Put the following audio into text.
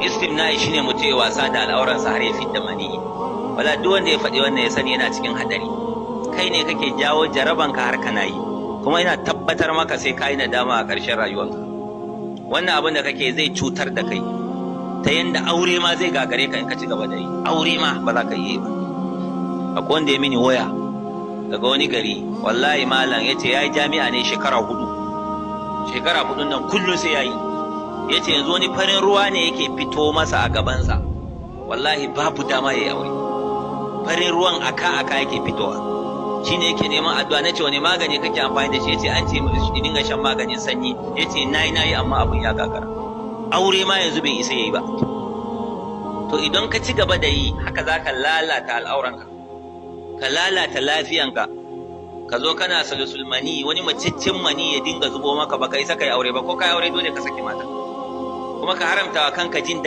istimna'i shine mutum ya wasa da al'auransa har ya fidda maniyi. Wala duk wanda ya faɗi wannan ya sani yana cikin hadari. Kai ne kake jawo jarabanka har kana yi, kuma ina tabbatar maka sai ka yi nadama a ƙarshen rayuwarka. Wannan abin da kake zai cutar da kai ta yanda aure ma zai gagare ka in ka ci gaba da yi. Aure ma ba za ka yi ba. Akwai wanda ya mini waya daga wani gari, wallahi malam yace yayi jami'a ne shekara 4. Shekara 4 nan kullum sai yayi. Yace yanzu wani farin ruwa ne yake fito masa a gabansa, wallahi babu dama yayi aure. Farin ruwan aka yake fitowa, shine yake neman addu'a. Nace wani magani kake amfani da shi? Yace an ce mu dinga shan maganin sanyi. Yace nayi amma abun ya gagara. Aure ma yanzu bai isa yayi ba. To idan ka ci gaba da yi haka zaka lalata al'auranka, ka lalata lafiyanka, ka zo kana sulusul mani, wani maciccin mani ya dinga zubo maka, baka isa kai aure ba. Ko kai aure dole ka saki mata, kuma ka haramta wa kanka jin daɗi.